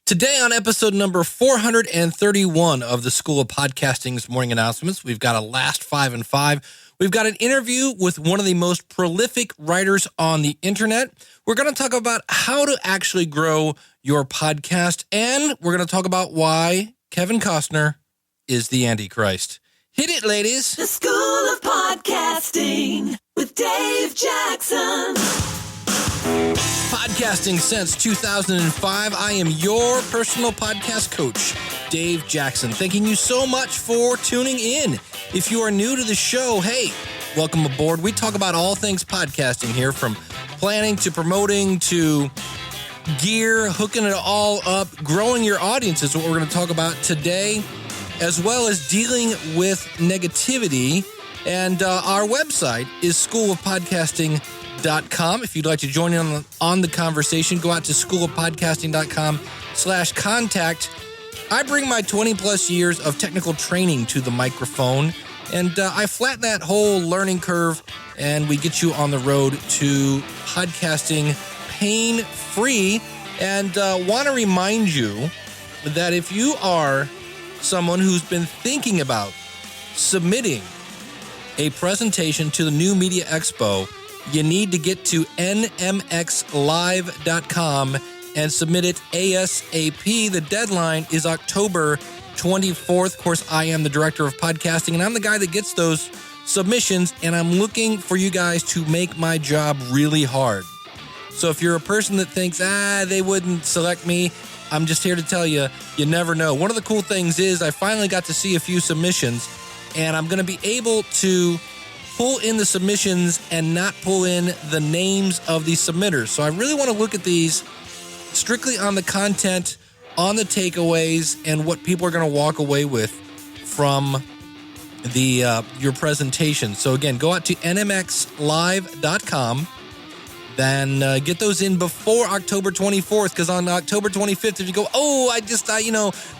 Today on episode number 431 of the School of Podcasting's morning announcements, we've got a last 5 and 5. We've got an interview with one of the most prolific writers on the internet. We're going to talk about how to actually grow your podcast, and we're going to talk about why Kevin Costner is the Antichrist. Hit it, ladies. The School of Podcasting with Dave Jackson. Podcasting since 2005. I am your personal podcast coach, Dave Jackson. Thanking you so much for tuning in. If you are new to the show, hey, welcome aboard. We talk about all things podcasting here, from planning to promoting to gear, hooking it all up. Growing your audience is what we're going to talk about today, as well as dealing with negativity. And our website is schoolofpodcasting.com. If you'd like to join in on the conversation, go out to schoolofpodcasting.com/contact. I bring my 20 plus years of technical training to the microphone, and I flatten that whole learning curve, and we get you on the road to podcasting pain-free. And want to remind you that if you are someone who's been thinking about submitting a presentation to the New Media Expo, you need to get to nmxlive.com and submit it ASAP. The deadline is October 24th. Of course, I am the director of podcasting, and I'm the guy that gets those submissions, and I'm looking for you guys to make my job really hard. So if you're a person that thinks, they wouldn't select me, I'm just here to tell you, you never know. One of the cool things is I finally got to see a few submissions, and I'm going to be able to pull in the submissions and not pull in the names of the submitters. So I really want to look at these strictly on the content, on the takeaways, and what people are going to walk away with from the your presentation. So again, go out to nmxlive.com, then get those in before October 24th, because on October 25th, if you go,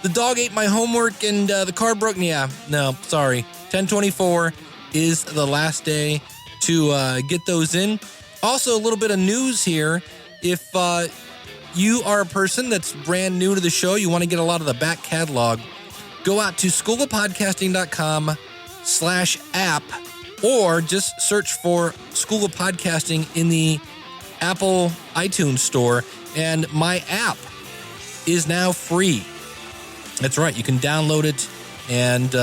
the dog ate my homework and the car broke, no, sorry, 10/24 is the last day to get those in. Also, a little bit of news here. If you are a person that's brand new to the show, you want to get a lot of the back catalog, go out to schoolofpodcasting.com/app, or just search for School of Podcasting in the Apple iTunes store, and my app is now free. That's right, you can download it, and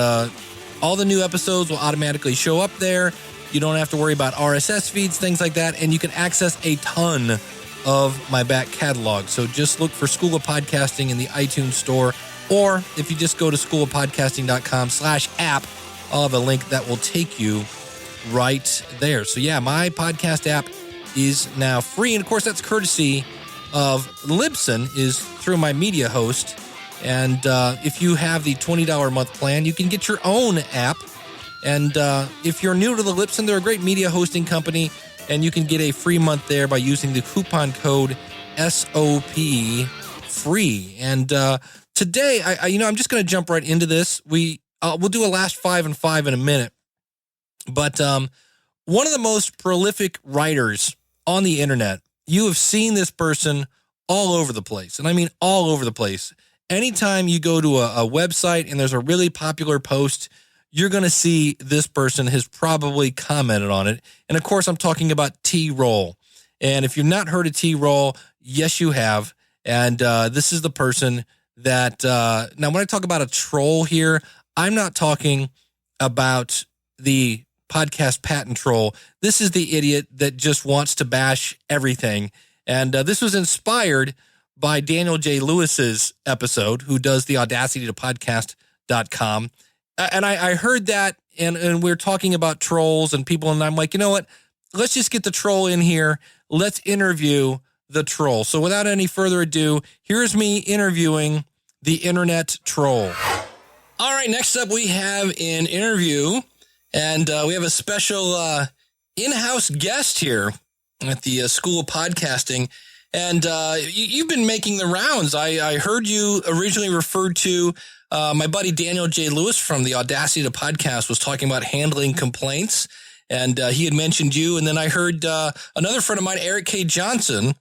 all the new episodes will automatically show up there. You don't have to worry about RSS feeds, things like that, and you can access a ton of my back catalog. So just look for School of Podcasting in the iTunes store, or if you just go to schoolofpodcasting.com/app, I'll have a link that will take you right there. So yeah, my podcast app is now free, and of course that's courtesy of Libsyn, is through my media host. And if you have the $20 a month plan, you can get your own app. And if you're new to the Libsyn, they're a great media hosting company, and you can get a free month there by using the coupon code SOP free. And today, I'm just going to jump right into this. We'll do a last 5 and 5 in a minute. But one of the most prolific writers on the internet, you have seen this person all over the place. And I mean all over the place. Anytime you go to a website and there's a really popular post, you're going to see this person has probably commented on it. And of course, I'm talking about T-Roll. And if you've not heard of T-Roll, yes, you have. And this is the person that, now when I talk about a troll here, I'm not talking about the podcast patent troll. This is the idiot that just wants to bash everything. And this was inspired by Daniel J. Lewis's episode, who does the Audacity to Podcast.com. And I heard that, and we're talking about trolls and people, and I'm like, you know what? Let's just get the troll in here. Let's interview the troll. So without any further ado, here's me interviewing the internet troll. All right, next up we have an interview, and we have a special in-house guest here at the School of Podcasting. And you've been making the rounds. I heard you originally referred to my buddy Daniel J. Lewis from the Audacity to Podcast was talking about handling complaints. And he had mentioned you. And then I heard another friend of mine, Eric K. Johnson,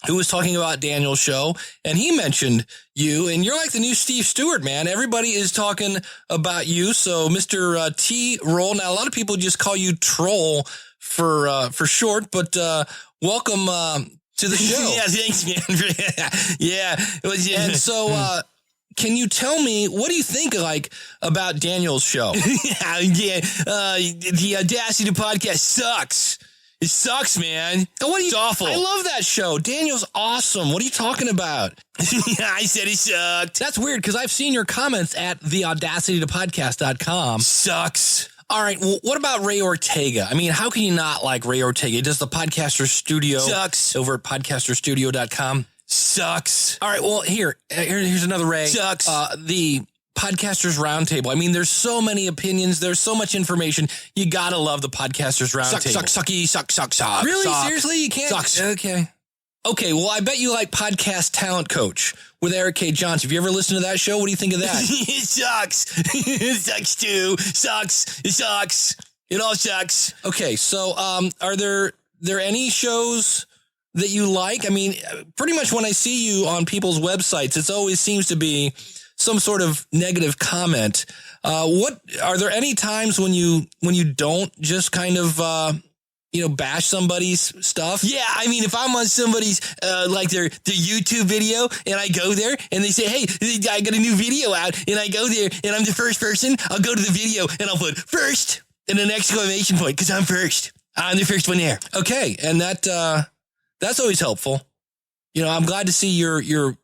who was talking about Daniel's show, and he mentioned you, and you're like the new Steve Stewart, man. Everybody is talking about you. So Mr. T. Roll. Now, a lot of people just call you Troll for short, but welcome to the show. Yeah, thanks, man. Yeah. It was, And so can you tell me, what do you think about Daniel's show? The Audacity podcast sucks. It sucks, man. It's awful. I love that show. Daniel's awesome. What are you talking about? I said it sucked. That's weird because I've seen your comments at theaudacitytopodcast.com. Sucks. All right. Well, what about Ray Ortega? I mean, how can you not like Ray Ortega? Does the Podcaster Studio sucks over at podcasterstudio.com? Sucks. All right. Well, here's another Ray. Sucks. The Podcasters Roundtable. I mean, there's so many opinions. There's so much information. You gotta love the Podcasters Roundtable. Suck. Really? Suck. Seriously? You can't? Sucks. Okay. Well, I bet you like Podcast Talent Coach with Eric K. Johnson. Have you ever listened to that show? What do you think of that? It sucks. It sucks too. Sucks. It sucks. It all sucks. Okay. So, are there any shows that you like? I mean, pretty much when I see you on people's websites, it always seems to be some sort of negative comment. What are there any times when you don't just kind of bash somebody's stuff? Yeah, I mean, if I'm on somebody's like their YouTube video and I go there and they say, "Hey, I got a new video out," and I go there and I'm the first person, I'll go to the video and I'll put first and an exclamation point because I'm first. I'm the first one there. Okay, and that's always helpful. I'm glad to see you're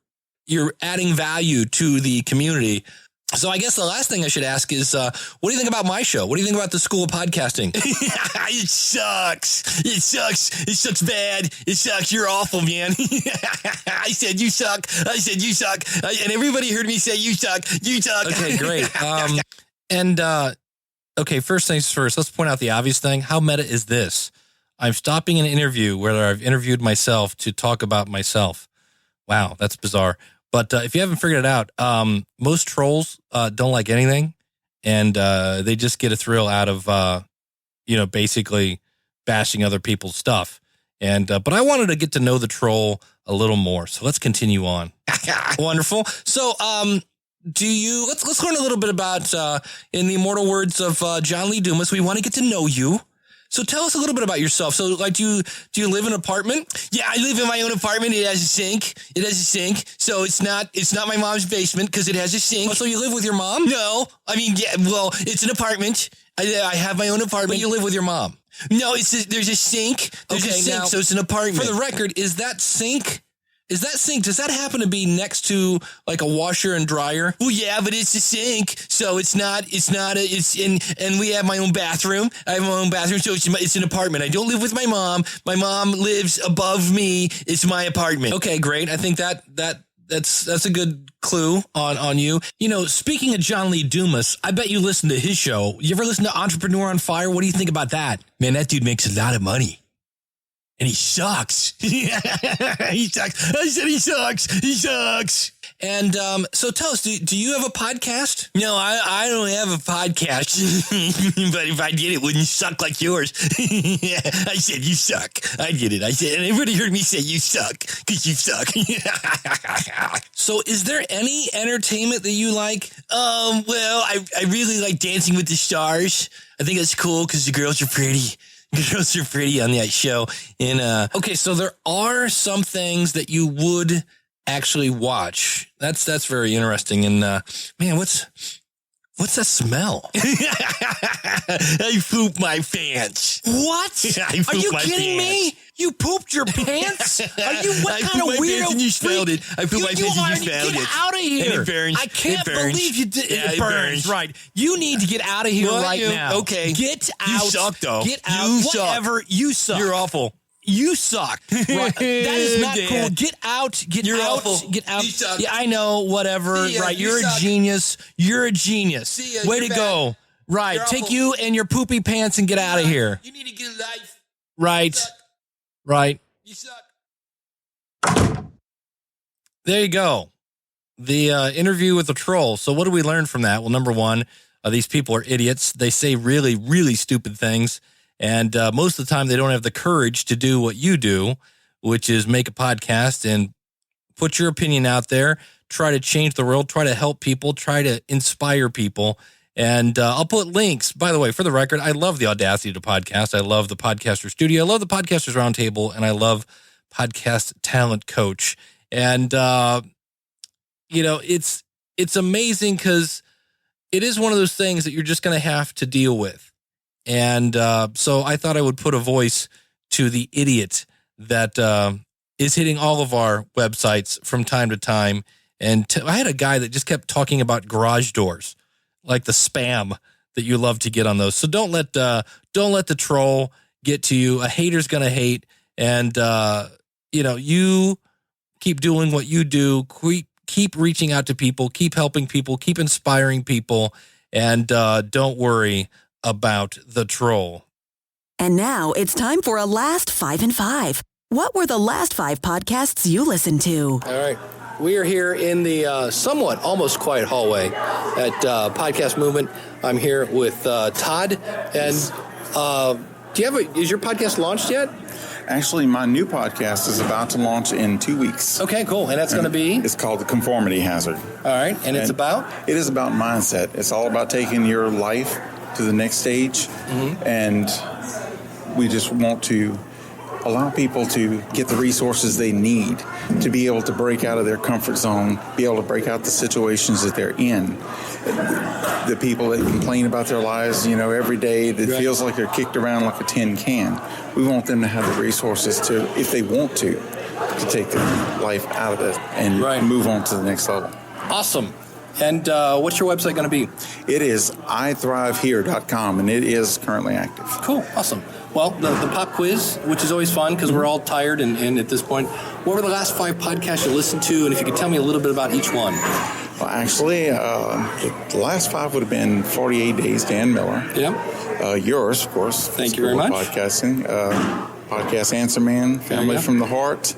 adding value to the community. So I guess the last thing I should ask is, what do you think about my show? What do you think about the School of Podcasting? It sucks. It sucks. It sucks bad. It sucks. You're awful, man. I said you suck. I said you suck. And everybody heard me say you suck. You suck. Okay, great. Okay, first things first, let's point out the obvious thing. How meta is this? I'm stopping an interview where I've interviewed myself to talk about myself. Wow, that's bizarre. But if you haven't figured it out, most trolls don't like anything, and they just get a thrill out of, basically bashing other people's stuff. And but I wanted to get to know the troll a little more, so let's continue on. Wonderful. So, let's learn a little bit about, in the immortal words of John Lee Dumas, we want to get to know you. So tell us a little bit about yourself. So, do you live in an apartment? Yeah, I live in my own apartment. It has a sink. So it's not my mom's basement because it has a sink. Oh, so you live with your mom? No, I mean, yeah. Well, it's an apartment. I have my own apartment. But you live with your mom? No, there's a sink. There's a sink, so it's an apartment. For the record, does that sink, does that happen to be next to like a washer and dryer? Well, yeah, but it's a sink, so and we have my own bathroom. I have my own bathroom, so it's an apartment. I don't live with my mom. My mom lives above me. It's my apartment. Okay, great. I think that's a good clue on you. Speaking of John Lee Dumas, I bet you listen to his show. You ever listen to Entrepreneur on Fire? What do you think about that? Man, that dude makes a lot of money. And he sucks. He sucks. I said he sucks. He sucks. And so tell us, do you have a podcast? No, I don't have a podcast. But if I did, it wouldn't suck like yours. I said you suck. I did it. I said, and everybody heard me say you suck because you suck. So is there any entertainment that you like? Well, I really like Dancing with the Stars. I think that's cool because the girls are pretty. Girls are pretty on that show. And okay, so there are some things that you would actually watch. That's very interesting. And man, what's that smell? I pooped my pants. What? Are you kidding me? You pooped your pants? Are you what kind of weirdo? And you smelled it. I pooped my pants and you smelled it. Get out of here! And it burns. I can't believe you did. Yeah, it burns. Right. You need to get out of here right now. Okay. Get out. You suck, though. Get out. You Whatever. Suck. You suck. You're awful. You suck. Right. That is not cool. Get out. You're out. Awful. Get out. You suck. Yeah, I know. Whatever. Ya, right. you You're suck. a genius. You're a genius. See ya, Way you're to go. Right. You're Take awful. you and your poopy pants and get out of here. You need to get a life. Right. You suck. Right. You suck. There you go. The interview with the troll. So what do we learn from that? Well, number one, these people are idiots. They say really, really stupid things. And most of the time they don't have the courage to do what you do, which is make a podcast and put your opinion out there, try to change the world, try to help people, try to inspire people. And I'll put links, by the way, for the record, I love the Audacity to Podcast. I love the Podcaster Studio. I love the Podcasters Roundtable, and I love Podcast Talent Coach. And, it's amazing because it is one of those things that you're just going to have to deal with. And so I thought I would put a voice to the idiot that is hitting all of our websites from time to time. And I had a guy that just kept talking about garage doors, like the spam that you love to get on those. So don't let the troll get to you. A hater's going to hate. And, you keep doing what you do. Keep reaching out to people, keep helping people, keep inspiring people, and don't worry about the troll. And now it's time for a Last 5 and 5. What were the last 5 podcasts you listened to? All right. We are here in the somewhat almost quiet hallway at Podcast Movement. I'm here with Todd. And is your podcast launched yet? Actually, my new podcast is about to launch in 2 weeks. Okay, cool. And that's going to be? It's called The Conformity Hazard. All right. And it's about? It is about mindset. It's all about taking your life to the next stage. Mm-hmm. And we just want to allow people to get the resources they need to be able to break out of their comfort zone, be able to break out the situations that they're in. The people that complain about their lives, every day, that feels like they're kicked around like a tin can. We want them to have the resources to, if they want to take their life out of it and move on to the next level. Awesome. And what's your website going to be? It is ithrivehere.com, and it is currently active. Cool. Awesome. Well, the pop quiz, which is always fun because we're all tired and at this point, what were the last 5 podcasts you listened to? And if you could tell me a little bit about each one. Well, actually, the last 5 would have been 48 Days, Dan Miller. Yeah. Yours, of course. Thank you very much. Podcasting. Podcast Answer Man, Family from the Heart,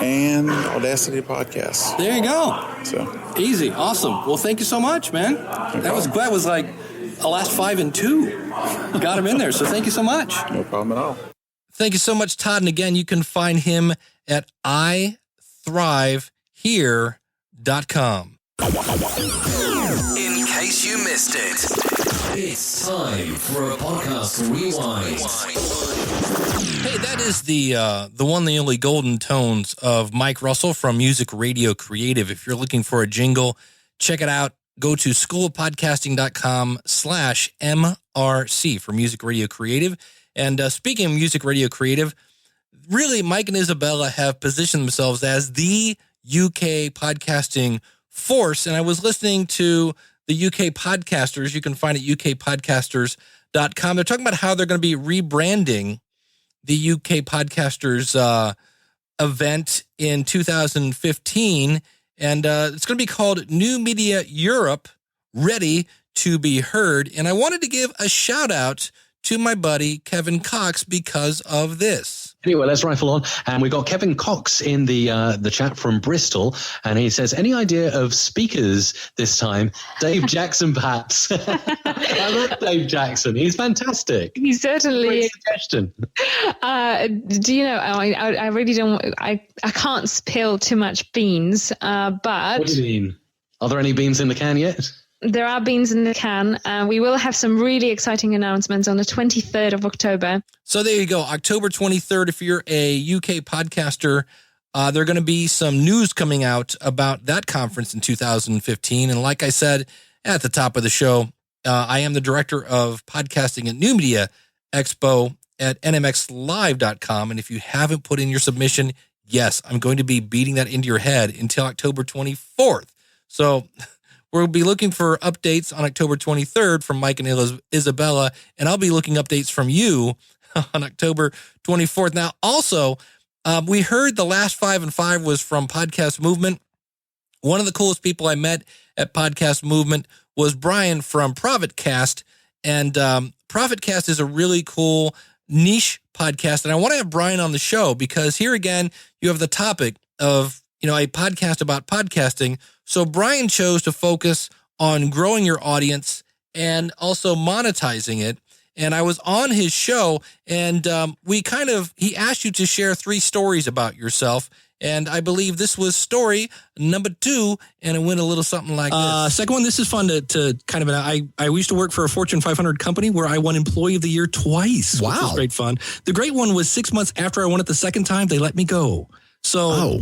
and Audacity Podcast. There you go. So easy. Awesome. Well, thank you so much, man. That was like a last 5 and 2. Got him in there. So thank you so much. No problem at all. Thank you so much, Todd. And again, you can find him at ithrivehere.com. In case you missed it, it's time for a podcast rewind. Hey, that is the one, the only golden tones of Mike Russell from Music Radio Creative. If you're looking for a jingle, check it out. Go to schoolofpodcasting.com/MRC for Music Radio Creative. And speaking of Music Radio Creative, really, Mike and Isabella have positioned themselves as the UK podcasting force. And I was listening to the UK podcasters. You can find it at ukpodcasters.com. They're talking about how they're going to be rebranding the UK podcasters event in 2015. And it's going to be called New Media Europe, Ready to be Heard. And I wanted to give a shout out to my buddy Kevin Cox because of this. Anyway, let's rifle on. And we got Kevin Cox in the chat from Bristol. And he says, any idea of speakers this time? Dave Jackson, perhaps. I love Dave Jackson. He's fantastic. He certainly Great is. suggestion. Do you know, I really don't, I can't spill too much beans, but... What do you mean? Are there any beans in the can yet? There are beans in the can. We will have some really exciting announcements on the 23rd of October. So there you go. October 23rd, if you're a UK podcaster, there are going to be some news coming out about that conference in 2015. And like I said at the top of the show, I am the director of podcasting at New Media Expo at nmxlive.com. And if you haven't put in your submission, yes, I'm going to be beating that into your head until October 24th. So we'll be looking for updates on October 23rd from Mike and Isabella, and I'll be looking updates from you on October 24th. Now, also, we heard the last 5 and 5 was from Podcast Movement. One of the coolest people I met at Podcast Movement was Brian from Profitcast, and Profitcast is a really cool niche podcast, and I want to have Brian on the show because here again, you have the topic of a podcast about podcasting. So Brian chose to focus on growing your audience and also monetizing it. and I was on his show, and he asked you to share 3 stories about yourself. And I believe this was story number 2, and it went a little something like this. Second one, this is fun to kind of, I used to work for a Fortune 500 company where I won Employee of the Year twice. Wow. Which was great fun. The great one was 6 months after I won it the second time, they let me go. So, how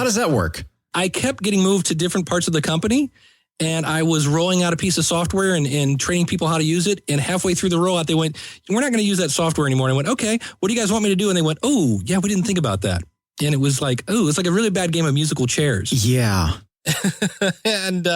does that work? I kept getting moved to different parts of the company, and I was rolling out a piece of software and training people how to use it. And halfway through the rollout, they went, we're not going to use that software anymore. And I went, okay, what do you guys want me to do? And they went, oh, yeah, we didn't think about that. And it was like, it's like a really bad game of musical chairs. Yeah. And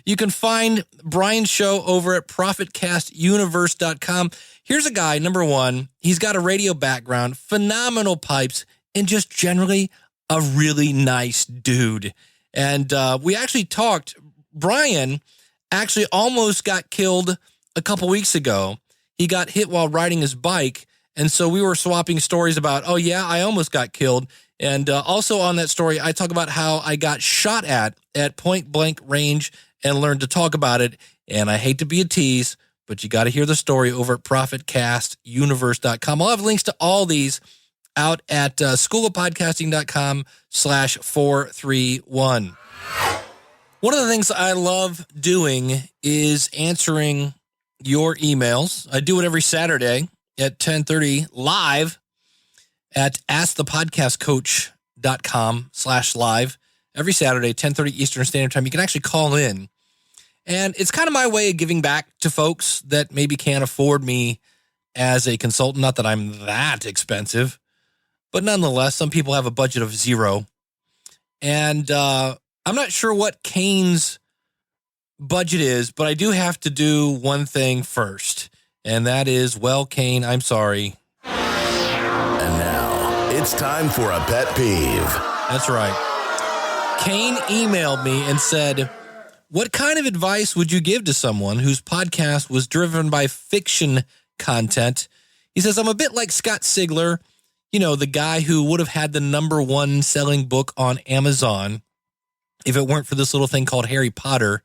you can find Brian's show over at ProfitCastUniverse.com. Here's a guy, number 1. He's got a radio background, phenomenal pipes, and just generally a really nice dude. And we actually talked. Brian actually almost got killed a couple weeks ago. He got hit while riding his bike. And so we were swapping stories about, oh, yeah, I almost got killed. And also on that story, I talk about how I got shot at point blank range and learned to talk about it. And I hate to be a tease, but you got to hear the story over at ProfitCastUniverse.com. I'll have links to all these out at schoolofpodcasting.com/431. One of the things I love doing is answering your emails. I do it every Saturday at 10:30 live at askthepodcastcoach.com/live every Saturday, 10:30 Eastern Standard Time. You can actually call in. And it's kind of my way of giving back to folks that maybe can't afford me as a consultant. Not that I'm that expensive, but nonetheless, some people have a budget of 0. And I'm not sure what Kane's budget is, but I do have to do one thing first. And that is, well, Kane, I'm sorry. And now it's time for a pet peeve. That's right. Kane emailed me and said, what kind of advice would you give to someone whose podcast was driven by fiction content? He says, I'm a bit like Scott Sigler, the guy who would have had the number 1 selling book on Amazon if it weren't for this little thing called Harry Potter.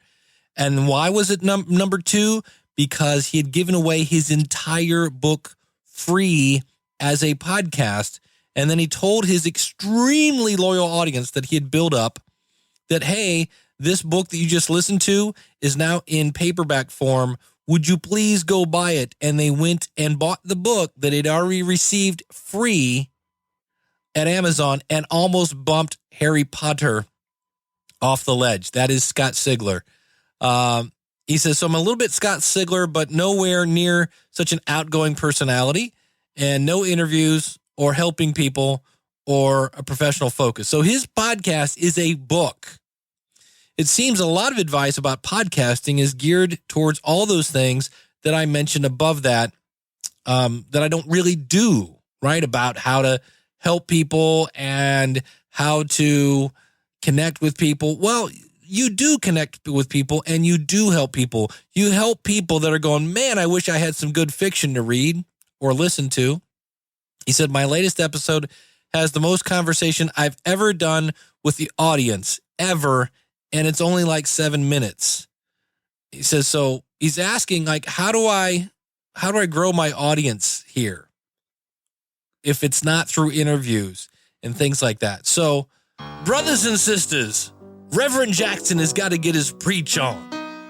And why was it number 2? Because he had given away his entire book free as a podcast. And then he told his extremely loyal audience that he had built up that, hey, this book that you just listened to is now in paperback form. Would you please go buy it? And they went and bought the book that they'd already received free at Amazon and almost bumped Harry Potter off the ledge. That is Scott Sigler. He says, so I'm a little bit Scott Sigler, but nowhere near such an outgoing personality and no interviews or helping people or a professional focus. So his podcast is a book. It seems a lot of advice about podcasting is geared towards all those things that I mentioned above that I don't really do, right? About how to help people and how to connect with people. Well, you do connect with people and you do help people. You help people that are going, man, I wish I had some good fiction to read or listen to. He said, my latest episode has the most conversation I've ever done with the audience, ever, and it's only like 7 minutes. He says, so he's asking, like, how do I grow my audience here if it's not through interviews and things like that? So, brothers and sisters, Reverend Jackson has got to get his preach on.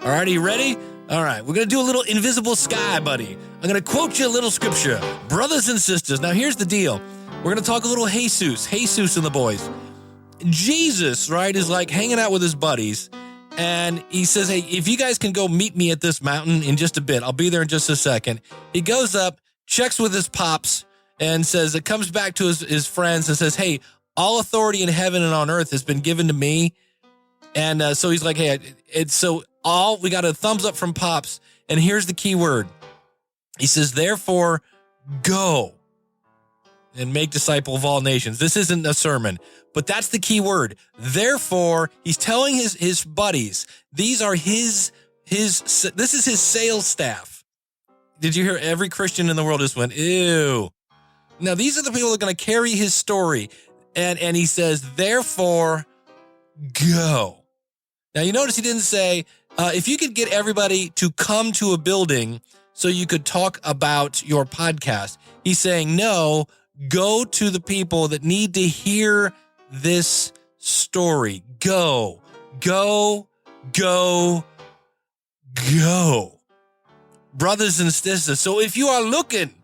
All right, are you ready? All right, we're going to do a little invisible sky, buddy. I'm going to quote you a little scripture. Brothers and sisters, now here's the deal. We're going to talk a little Jesus and the boys. Jesus, right, is like hanging out with his buddies. And he says, hey, if you guys can go meet me at this mountain in just a bit, I'll be there in just a second. He goes up, checks with his pops, and says, it comes back to his friends and says, hey, all authority in heaven and on earth has been given to me. And so he's like, hey, we got a thumbs up from Pops. And here's the key word. He says, therefore, go and make disciple of all nations. This isn't a sermon, but that's the key word. Therefore, he's telling his buddies, these are this is his sales staff. Did you hear every Christian in the world just went, ew. Now, these are the people that are going to carry his story. And he says, therefore, go. Now, you notice he didn't say, if you could get everybody to come to a building so you could talk about your podcast. He's saying, no, go to the people that need to hear this story. Go. Brothers and sisters, so if you are looking,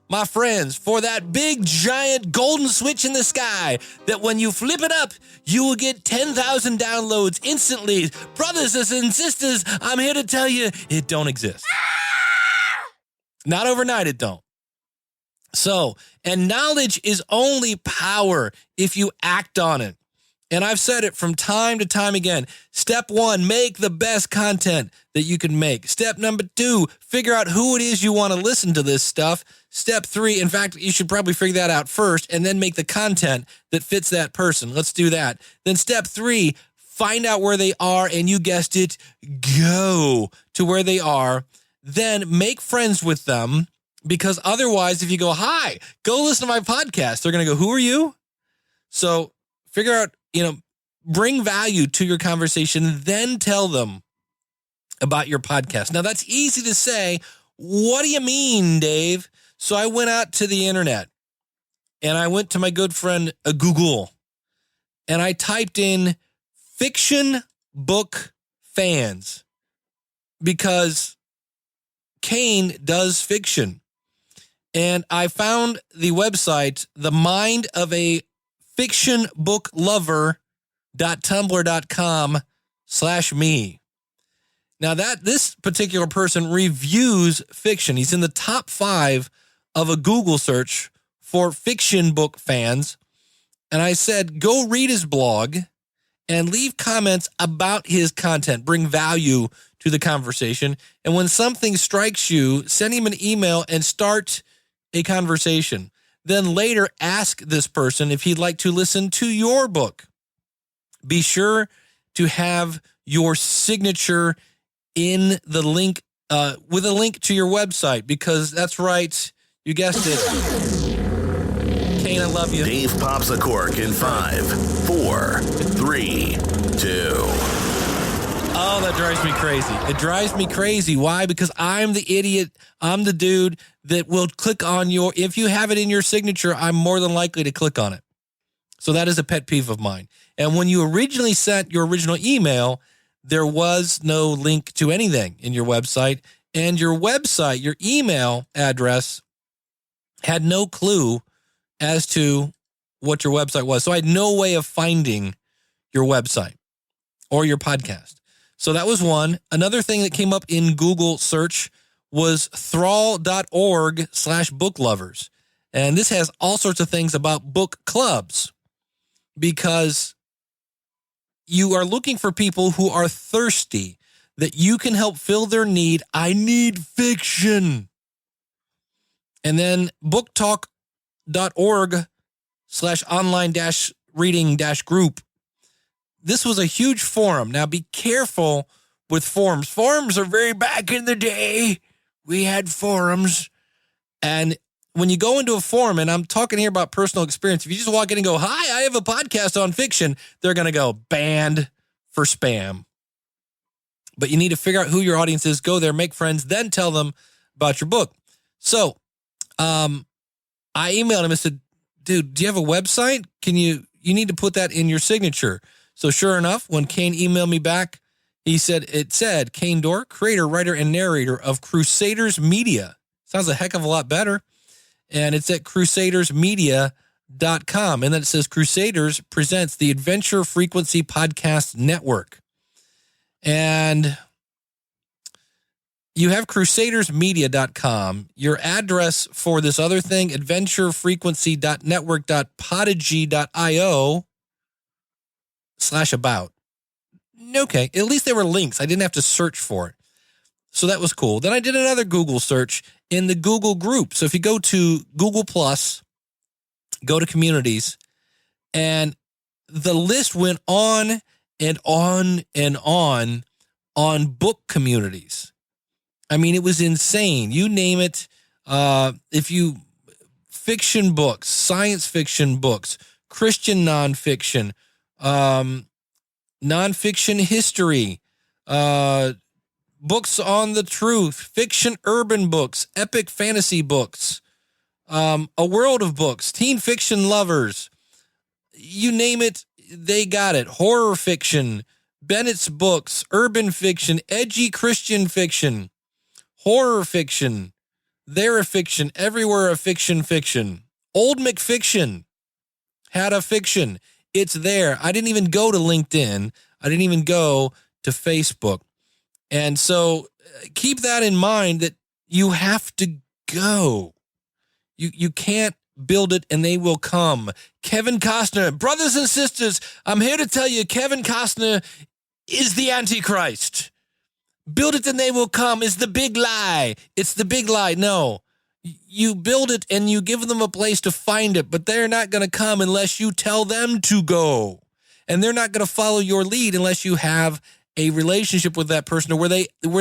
my friends, for that big, giant golden switch in the sky that when you flip it up, you will get 10,000 downloads instantly. Brothers and sisters, I'm here to tell you, it don't exist. Not overnight, it don't. So, and knowledge is only power if you act on it. And I've said it from time to time again. Step 1, make the best content that you can make. Step number 2, figure out who it is you want to listen to this stuff. Step 3, in fact, you should probably figure that out first and then make the content that fits that person. Let's do that. Then step 3, find out where they are, and you guessed it, go to where they are. Then make friends with them, because otherwise, if you go, hi, go listen to my podcast, they're going to go, who are you? So figure out, bring value to your conversation, then tell them about your podcast. Now, that's easy to say. What do you mean, Dave? So I went out to the internet and I went to my good friend Google and I typed in fiction book fans because Kane does fiction. And I found the website, The Mind of a Fiction Book Lover.tumblr.com/me. Now this particular person reviews fiction. He's in the top 5 of a Google search for fiction book fans. And I said, go read his blog and leave comments about his content. Bring value to the conversation. And when something strikes you, send him an email and start a conversation. Then later ask this person if he'd like to listen to your book. Be sure to have your signature in the link, with a link to your website, because that's right, you guessed it. Kane, I love you. Dave pops a cork in 5, 4, 3, 2. Oh, that drives me crazy. It drives me crazy. Why? Because I'm the idiot. I'm the dude that will click on if you have it in your signature, I'm more than likely to click on it. So that is a pet peeve of mine. And when you originally sent your original email, there was no link to anything in your website. And your website, your email address, had no clue as to what your website was. So I had no way of finding your website or your podcast. So that was one. Another thing that came up in Google search was thrall.org/booklovers. And this has all sorts of things about book clubs, because you are looking for people who are thirsty, that you can help fill their need. I need fiction. And then booktalk.org/online-reading-group. This was a huge forum. Now be careful with forums. Forums are very back in the day. We had forums. And when you go into a forum, and I'm talking here about personal experience, if you just walk in and go, hi, I have a podcast on fiction, they're going to go banned for spam. But you need to figure out who your audience is, go there, make friends, then tell them about your book. So I emailed him and said, dude, do you have a website? You need to put that in your signature. So sure enough, when Kane emailed me back, it said, Kane Dorr, creator, writer, and narrator of Crusaders Media. Sounds a heck of a lot better. And it's at crusadersmedia.com. And then it says Crusaders presents the Adventure Frequency Podcast Network. And you have crusadersmedia.com. Your address for this other thing, adventurefrequency.network.podigy.io/about. Okay, at least there were links. I didn't have to search for it. So that was cool. Then I did another Google search in the Google group. So if you go to Google+, go to communities, and the list went on and on and on book communities. I mean, it was insane. You name it. Fiction books, science fiction books, Christian nonfiction, nonfiction history, books on the truth, fiction urban books, epic fantasy books, a world of books, teen fiction lovers, you name it, they got it. Horror fiction, Bennett's books, urban fiction, edgy Christian fiction, horror fiction, there a fiction, everywhere a fiction. Old McFiction had a fiction. It's there. I didn't even go to LinkedIn. I didn't even go to Facebook. And so keep that in mind, that you have to go. You can't build it and they will come. Kevin Costner, brothers and sisters, I'm here to tell you, Kevin Costner is the Antichrist. Build it and they will come is the big lie. It's the big lie. No, you build it and you give them a place to find it, but they're not going to come unless you tell them to go. And they're not going to follow your lead unless you have a relationship with that person where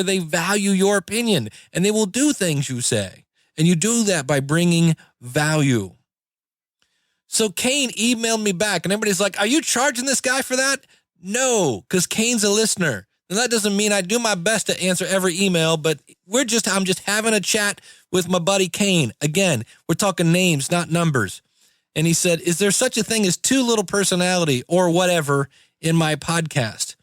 they value your opinion, and they will do things you say. And you do that by bringing value. So Kane emailed me back, and everybody's like, are you charging this guy for that? No, because Kane's a listener. And that doesn't mean I do my best to answer every email, but I'm just having a chat with my buddy Kane. Again, we're talking names, not numbers. And he said, is there such a thing as too little personality or whatever in my podcast?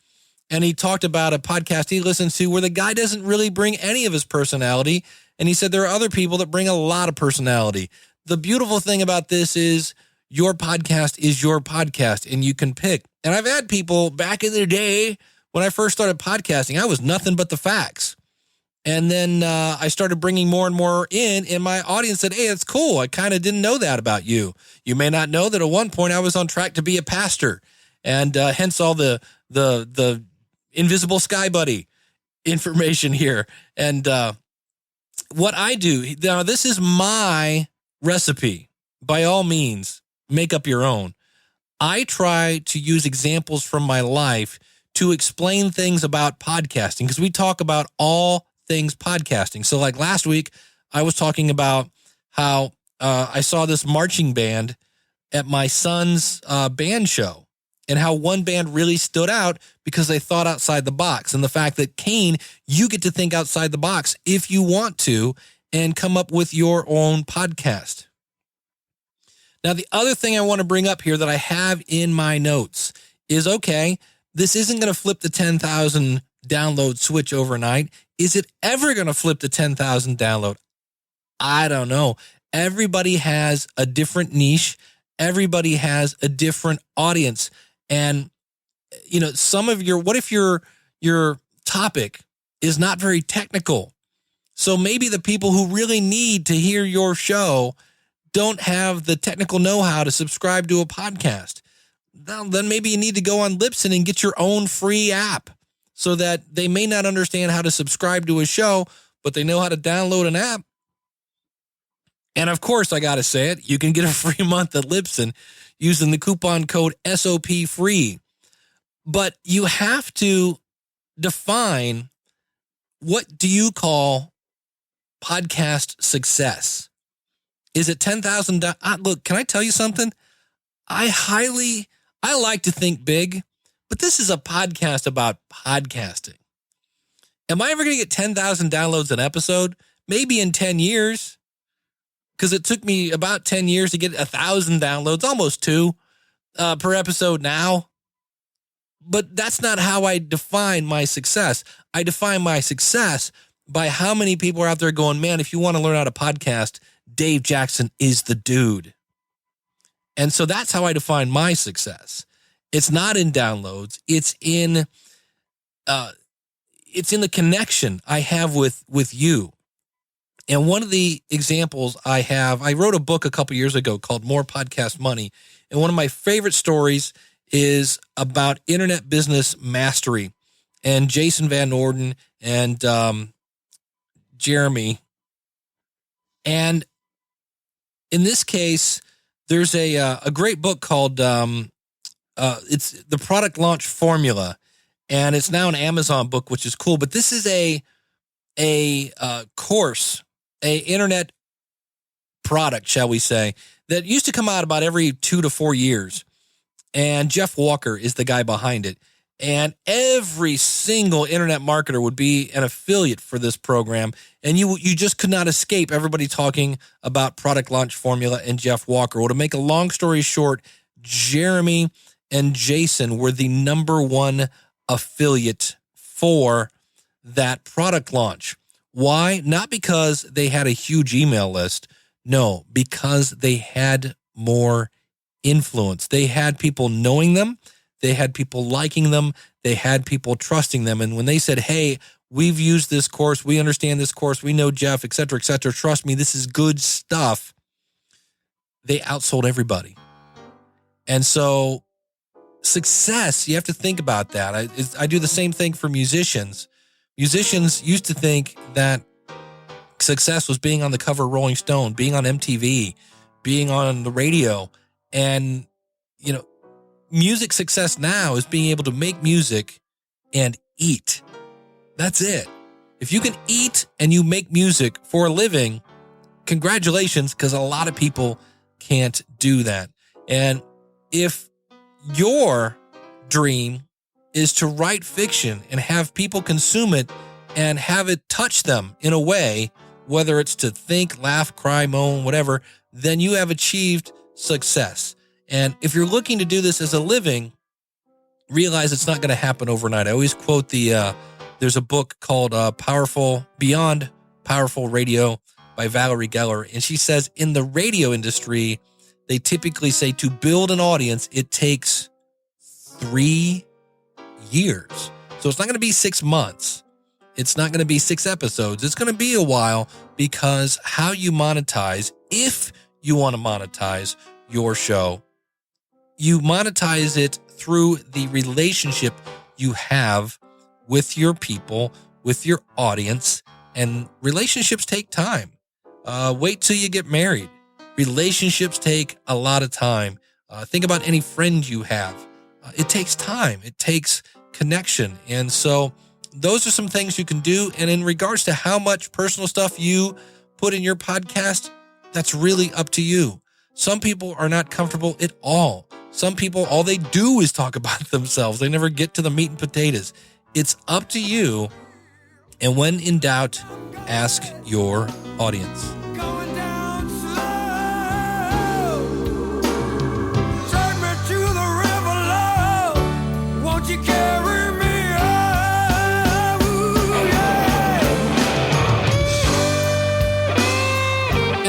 And he talked about a podcast he listens to where the guy doesn't really bring any of his personality. And he said there are other people that bring a lot of personality. The beautiful thing about this is your podcast is your podcast, and you can pick. And I've had people back in the day when I first started podcasting, I was nothing but the facts. And then I started bringing more and more in, and my audience said, hey, it's cool. I kind of didn't know that about you. You may not know that at one point I was on track to be a pastor, and hence all the invisible sky buddy information here. And what I do, now this is my recipe. By all means, make up your own. I try to use examples from my life to explain things about podcasting, because we talk about all things podcasting. So like last week, I was talking about how I saw this marching band at my son's band show, and how one band really stood out because they thought outside the box. And the fact that, Kane, you get to think outside the box if you want to and come up with your own podcast. Now, the other thing I want to bring up here that I have in my notes is, okay, this isn't going to flip the 10,000 download switch overnight. Is it ever going to flip the 10,000 download? I don't know. Everybody has a different niche. Everybody has a different audience. And, you know, what if your topic is not very technical? So maybe the people who really need to hear your show don't have the technical know-how to subscribe to a podcast. Then maybe you need to go on Libsyn and get your own free app so that they may not understand how to subscribe to a show, but they know how to download an app. And of course, I got to say it, you can get a free month at Libsyn using the coupon code SOPFREE. But you have to define, what do you call podcast success? Is it 10,000? Look, can I tell you something? I like to think big, but this is a podcast about podcasting. Am I ever going to get 10,000 downloads an episode? Maybe in 10 years, because it took me about 10 years to get 1,000 downloads, almost 2 per episode now. But that's not how I define my success. I define my success by how many people are out there going, man, if you want to learn how to podcast, Dave Jackson is the dude. And so that's how I define my success. It's not in downloads. It's in the connection I have with you. And one of the examples I wrote a book a couple years ago called More Podcast Money. And one of my favorite stories is about internet business mastery. And Jason Van Orden and Jeremy. And in this case, there's a great book called it's The Product Launch Formula, and it's now an Amazon book, which is cool. But this is a course, a internet product, shall we say, that used to come out about every 2 to 4 years. And Jeff Walker is the guy behind it. And every single internet marketer would be an affiliate for this program. And you just could not escape everybody talking about Product Launch Formula and Jeff Walker. Well, to make a long story short, Jeremy and Jason were the number one affiliate for that product launch. Why? Not because they had a huge email list. No, because they had more influence. They had people knowing them. They had people liking them. They had people trusting them. And when they said, hey, we've used this course, we understand this course, we know Jeff, et cetera, trust me, this is good stuff, they outsold everybody. And so success, you have to think about that. I do the same thing for musicians. Musicians used to think that success was being on the cover of Rolling Stone, being on MTV, being on the radio. And, you know, music success now is being able to make music and eat. That's it. If you can eat and you make music for a living, congratulations, because a lot of people can't do that. And if your dream is to write fiction and have people consume it and have it touch them in a way, whether it's to think, laugh, cry, moan, whatever, then you have achieved success. And if you're looking to do this as a living, realize it's not going to happen overnight. I always quote there's a book called Beyond Powerful Radio by Valerie Geller. And she says in the radio industry, they typically say to build an audience, it takes 3 years. So it's not going to be 6 months. It's not going to be 6 episodes. It's going to be a while, because how you monetize, if you want to monetize your show, you monetize it through the relationship you have with your people, with your audience, and relationships take time. Wait till you get married. Relationships take a lot of time. Think about any friend you have. It takes time. It takes connection. And so those are some things you can do. And in regards to how much personal stuff you put in your podcast, that's really up to you. Some people are not comfortable at all. Some people, all they do is talk about themselves. They never get to the meat and potatoes. It's up to you. And when in doubt, ask your audience.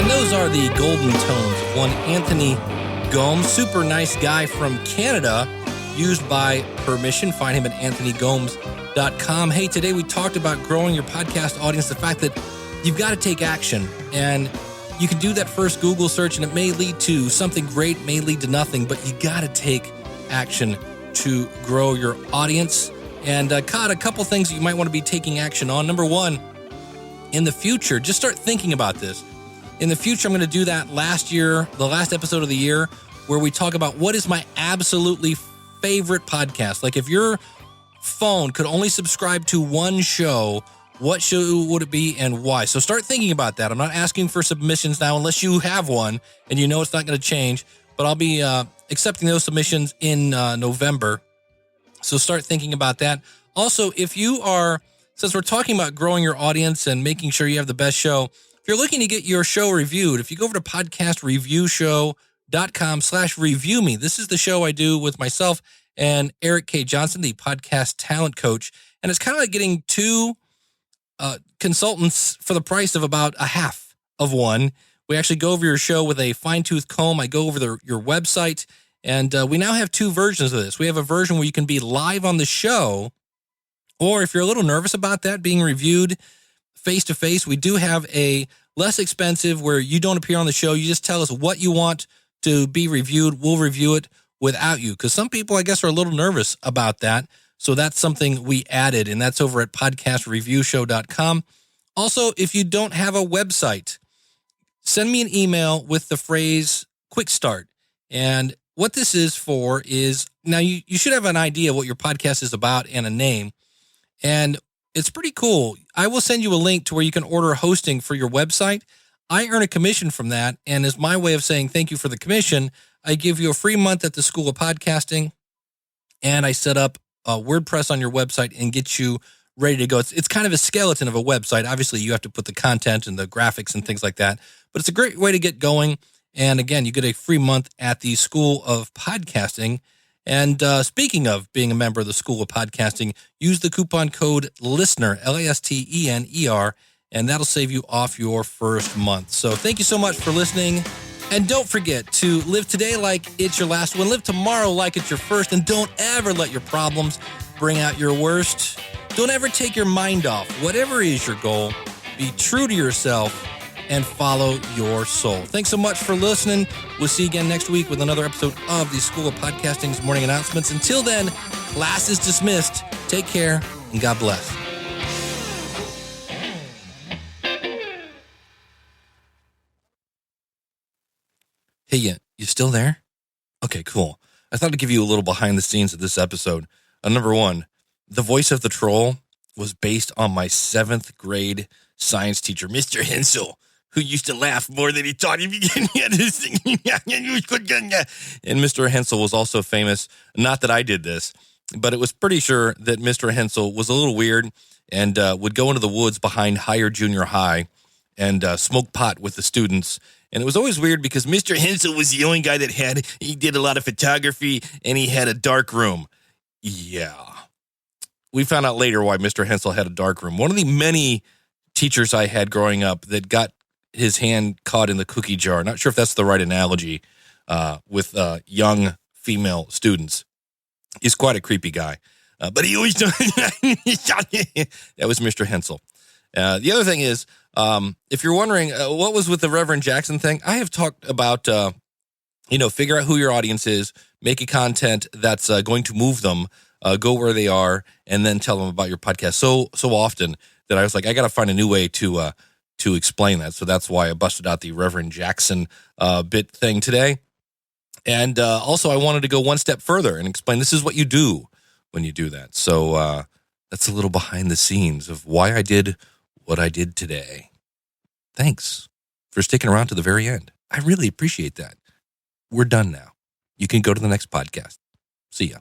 Those are the golden tones of one Anthony Gomes, super nice guy from Canada, used by permission. Find him at anthonygomes.com. Hey, today we talked about growing your podcast audience, the fact that you've got to take action. And you can do that first Google search, and it may lead to something great, may lead to nothing, but you got to take action to grow your audience. And a couple things that you might want to be taking action on. Number one, in the future, just start thinking about this. In the future, I'm going to do that the last episode of the year, where we talk about what is my absolutely favorite podcast. Like if your phone could only subscribe to one show, what show would it be and why? So start thinking about that. I'm not asking for submissions now unless you have one and you know it's not going to change, but I'll be accepting those submissions in November. So start thinking about that. Also, if you are, since we're talking about growing your audience and making sure you have the best show, if you're looking to get your show reviewed, if you go over to podcastreviewshow.com/review me, this is the show I do with myself and Eric K. Johnson, the podcast talent coach. And it's kind of like getting two consultants for the price of about a half of one. We actually go over your show with a fine-tooth comb. I go over your website, and we now have 2 versions of this. We have a version where you can be live on the show, or if you're a little nervous about that, being reviewed face-to-face, we do have a less expensive where you don't appear on the show. You just tell us what you want to be reviewed. We'll review it without you, because some people, I guess, are a little nervous about that. So that's something we added, and that's over at podcastreviewshow.com. Also, if you don't have a website, send me an email with the phrase quick start. And what this is for is, now you should have an idea of what your podcast is about and a name. And it's pretty cool. I will send you a link to where you can order hosting for your website. I earn a commission from that. And as my way of saying thank you for the commission, I give you a free month at the School of Podcasting. And I set up WordPress on your website and get you ready to go. It's kind of a skeleton of a website. Obviously, you have to put the content and the graphics and things like that, but it's a great way to get going. And again, you get a free month at the School of Podcasting. And speaking of being a member of the School of Podcasting, use the coupon code LISTENER, LASTENER, and that'll save you off your first month. So thank you so much for listening. And don't forget to live today like it's your last one. Live tomorrow like it's your first. And don't ever let your problems bring out your worst. Don't ever take your mind off. Whatever is your goal, be true to yourself and follow your soul. Thanks so much for listening. We'll see you again next week with another episode of the School of Podcasting's morning announcements. Until then, class is dismissed. Take care and God bless. Hey, you still there? Okay, cool. I thought I'd give you a little behind the scenes of this episode. Number one, the voice of the troll was based on my 7th grade science teacher, Mr. Hensel, who used to laugh more than he taught him. And Mr. Hensel was also famous, not that I did this, but it was pretty sure that Mr. Hensel was a little weird and would go into the woods behind Higher Junior High and smoke pot with the students. And it was always weird because Mr. Hensel was the only guy that he did a lot of photography and he had a dark room. Yeah. We found out later why Mr. Hensel had a dark room. One of the many teachers I had growing up that got his hand caught in the cookie jar. Not sure if that's the right analogy with young female students. He's quite a creepy guy. But he always that was Mr. Hensel. The other thing is, if you're wondering what was with the Reverend Jackson thing, I have talked about, figure out who your audience is, make a content that's going to move them, go where they are, and then tell them about your podcast so often that I was like, I got to find a new way to explain that. So that's why I busted out the Reverend Jackson bit thing today. And also I wanted to go one step further and explain this is what you do when you do that. So that's a little behind the scenes of why I did what I did today. Thanks for sticking around to the very end. I really appreciate that. We're done now. You can go to the next podcast. See ya.